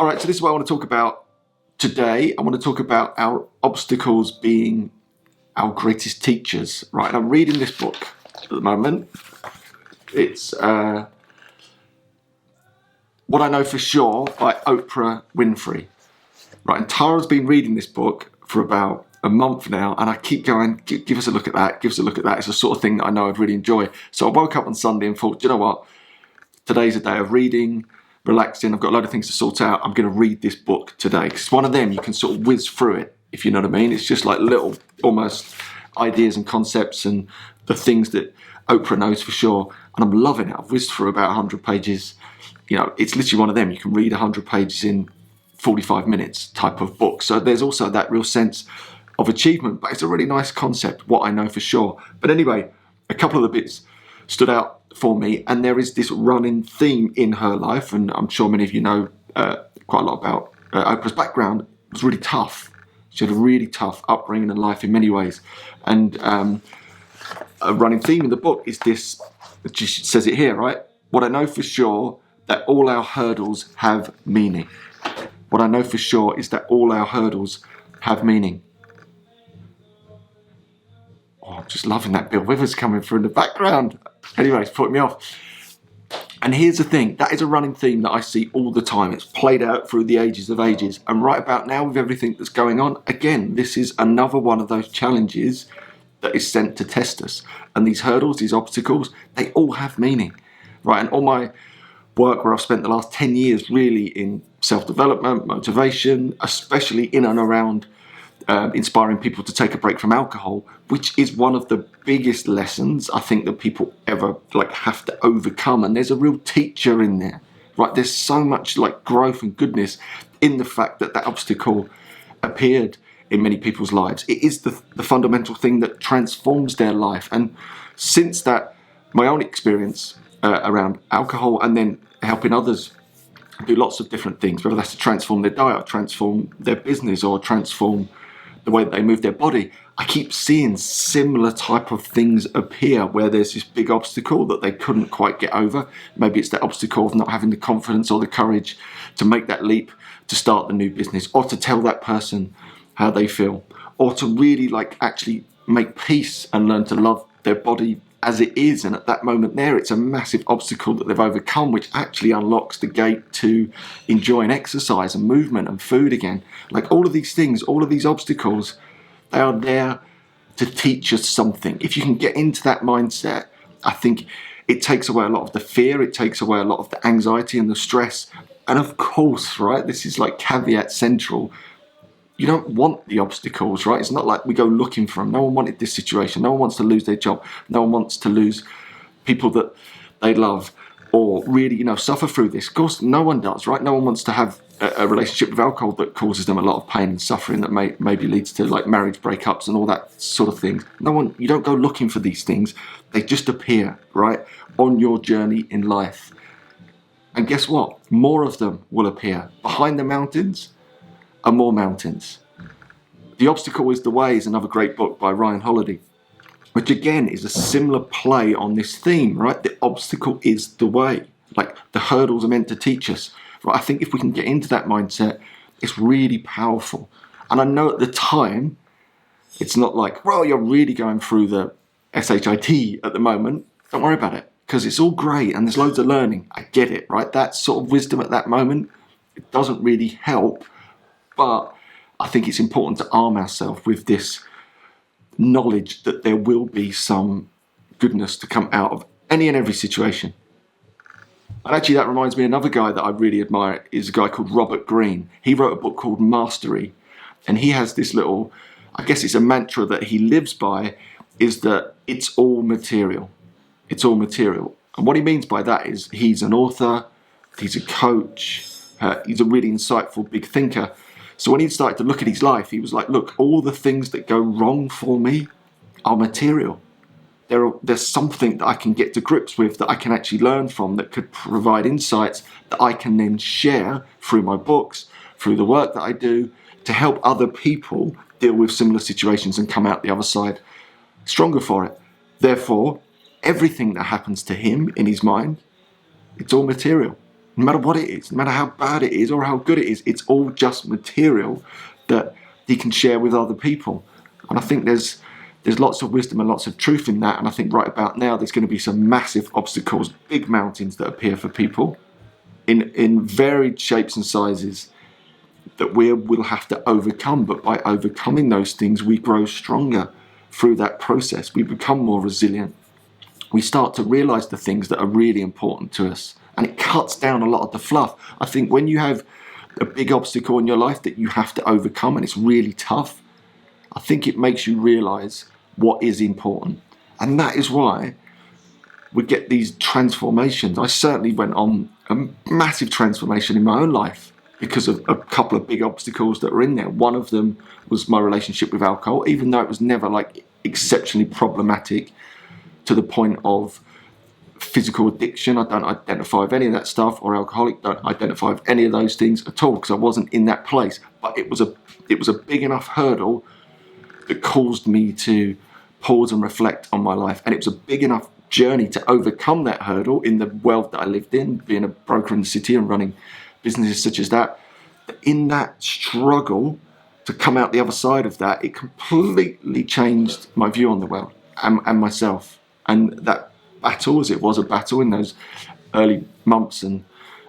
All right, so this is what I want to talk about today. I want to talk about our obstacles being our greatest teachers. Right, I'm reading this book at the moment. It's What I Know For Sure by Oprah Winfrey. Right, and Tara's been reading this book for about a month now, and I keep going, give us a look at that, give us a look at that. It's the sort of thing that I know I'd really enjoy. So I woke up on Sunday and thought, do you know what? Today's a day of reading, relaxing. I've got a load of things to sort out. I'm going to read this book today. It's one of them, you can sort of whiz through it, if you know what I mean. It's just like little, almost ideas and concepts and the things that Oprah knows for sure. And I'm loving it. I've whizzed through about 100 pages. You know, it's literally one of them. You can read 100 pages in 45 minutes type of book. So there's also that real sense of achievement, but it's a really nice concept, what I know for sure. But anyway, a couple of the bits stood out for me, and there is this running theme in her life, and I'm sure many of you know quite a lot about Oprah's background. It was really tough. She had a really tough upbringing in life in many ways, and a running theme in the book is this, she says it here, right? What I know for sure, that all our hurdles have meaning. What I know for sure is that all our hurdles have meaning. Oh, I'm just loving that Bill Withers coming through in the background. Anyway, it's putting me off. And here's the thing, that is a running theme that I see all the time. It's played out through the ages of ages. And right about now, with everything that's going on, again, this is another one of those challenges that is sent to test us. And these hurdles, these obstacles, they all have meaning, right? And all my work where I've spent the last 10 years really in self-development, motivation, especially in and around inspiring people to take a break from alcohol, which is one of the biggest lessons I think that people ever have to overcome. And there's a real teacher in there, right? There's so much growth and goodness in the fact that that obstacle appeared in many people's lives. It is the fundamental thing that transforms their life. And since that, my own experience around alcohol and then helping others do lots of different things, whether that's to transform their diet, transform their business, or transform the way that they move their body, I keep seeing similar type of things appear where there's this big obstacle that they couldn't quite get over. Maybe it's that obstacle of not having the confidence or the courage to make that leap to start the new business, or to tell that person how they feel, or to really actually make peace and learn to love their body as it is. And at that moment there, it's a massive obstacle that they've overcome, which actually unlocks the gate to enjoying exercise and movement and food again. All of these things, all of these obstacles, they are there to teach us something. If you can get into that mindset, I think it takes away a lot of the fear, it takes away a lot of the anxiety and the stress. And of course, right, this is caveat central, you don't want the obstacles, right? It's not like we go looking for them. No one wanted this situation. No one wants to lose their job. No one wants to lose people that they love or really, suffer through this. Of course, no one does, right? No one wants to have a relationship with alcohol that causes them a lot of pain and suffering that maybe leads to marriage breakups and all that sort of thing. You don't go looking for these things. They just appear, right, on your journey in life. And guess what? More of them will appear. Behind the mountains are more mountains. The Obstacle is the Way is another great book by Ryan Holiday, which again is a similar play on this theme, right? The obstacle is the way. The hurdles are meant to teach us, right? I think if we can get into that mindset, it's really powerful. And I know at the time, it's not well, you're really going through the SHIT at the moment. Don't worry about it, because it's all great and there's loads of learning. I get it, right? That sort of wisdom at that moment, it doesn't really help. But I think it's important to arm ourselves with this knowledge that there will be some goodness to come out of any and every situation. And actually that reminds me, another guy that I really admire is a guy called Robert Greene. He wrote a book called Mastery, and he has this little, I guess it's a mantra that he lives by, is that it's all material. It's all material. And what he means by that is he's an author, he's a coach, he's a really insightful big thinker. So when he started to look at his life, he was like, look, all the things that go wrong for me are material. There's something that I can get to grips with, that I can actually learn from, that could provide insights that I can then share through my books, through the work that I do, to help other people deal with similar situations and come out the other side stronger for it. Therefore, everything that happens to him in his mind, it's all material. No matter what it is, no matter how bad it is or how good it is, it's all just material that he can share with other people. And I think there's lots of wisdom and lots of truth in that. And I think right about now, there's going to be some massive obstacles, big mountains that appear for people in varied shapes and sizes that we will have to overcome. But by overcoming those things, we grow stronger through that process. We become more resilient. We start to realize the things that are really important to us. And it cuts down a lot of the fluff. I think when you have a big obstacle in your life that you have to overcome and it's really tough, I think it makes you realize what is important. And that is why we get these transformations. I certainly went on a massive transformation in my own life because of a couple of big obstacles that were in there. One of them was my relationship with alcohol, even though it was never like exceptionally problematic to the point of physical addiction. I don't identify with any of that stuff, or alcoholic, don't identify with any of those things at all, because I wasn't in that place. But it was a big enough hurdle that caused me to pause and reflect on my life. And it was a big enough journey to overcome that hurdle in the world that I lived in, being a broker in the city and running businesses such as that. In that struggle to come out the other side of that, it completely changed my view on the world and myself. And that battle, as it was a battle in those early months and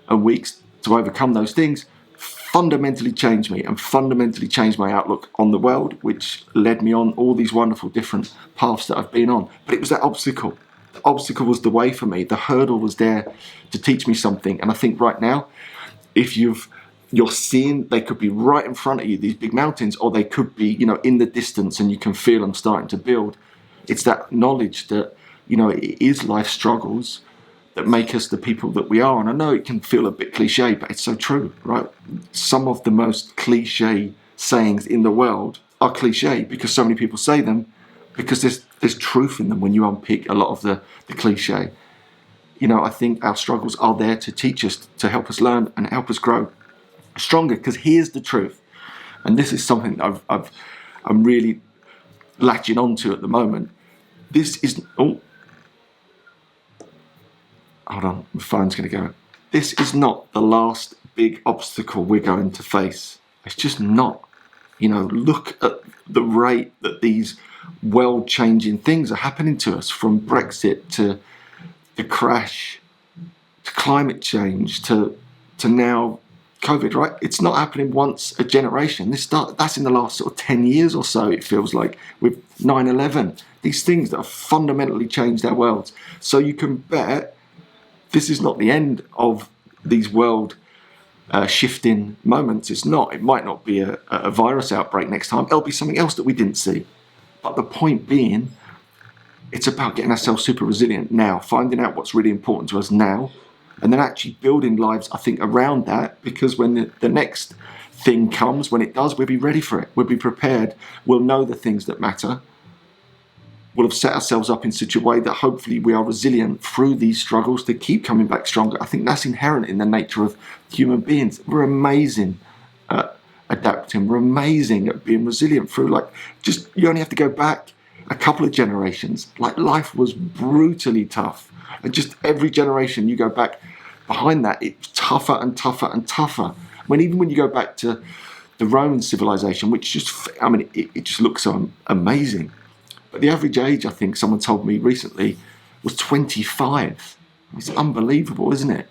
weeks to overcome those things, fundamentally changed me and fundamentally changed my outlook on the world, which led me on all these wonderful different paths that I've been on. But it was that obstacle. The obstacle was the way for me. The hurdle was there to teach me something. And I think right now, if you're seeing, they could be right in front of you, these big mountains, or they could be, in the distance and you can feel them starting to build. It's that knowledge that, it is life struggles that make us the people that we are. And I know it can feel a bit cliche, but it's so true, right? Some of the most cliche sayings in the world are cliche because so many people say them, because there's truth in them when you unpick a lot of the cliche. I think our struggles are there to teach us, to help us learn and help us grow stronger. Because here's the truth, and this is something that I'm really latching onto at the moment. This is hold on, my phone's going to go. This is not the last big obstacle we're going to face. It's just not. Look at the rate that these world-changing things are happening to us, from Brexit to the crash, to climate change, to now COVID, right? It's not happening once a generation. That's in the last sort of 10 years or so, it feels like, with 9/11. These things that have fundamentally changed our worlds. So you can bet this is not the end of these world shifting moments. It's not. It might not be a virus outbreak next time. It'll be something else that we didn't see. But the point being, it's about getting ourselves super resilient now, finding out what's really important to us now, and then actually building lives, I think, around that, because when the next thing comes, when it does, we'll be ready for it. We'll be prepared. We'll know the things that matter. We'll have set ourselves up in such a way that hopefully we are resilient through these struggles to keep coming back stronger. I think that's inherent in the nature of human beings. We're amazing at adapting. We're amazing at being resilient through, you only have to go back a couple of generations. Life was brutally tough. And just every generation you go back behind that, it's tougher and tougher and tougher. Even when you go back to the Roman civilization, which it just looks so amazing. But the average age, I think someone told me recently, was 25. It's unbelievable, isn't it?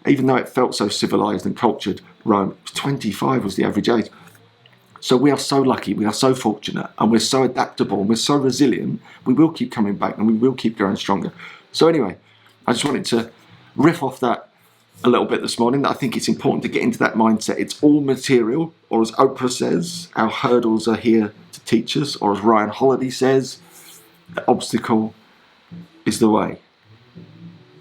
Even though it felt so civilized and cultured, Rome, 25 was the average age. So we are so lucky, we are so fortunate, and we're so adaptable, and we're so resilient. We will keep coming back, and we will keep growing stronger. So anyway, I just wanted to riff off that a little bit this morning. That I think it's important to get into that mindset. It's all material, or as Oprah says, our hurdles are here to teach us, or as Ryan Holiday says, the obstacle is the way.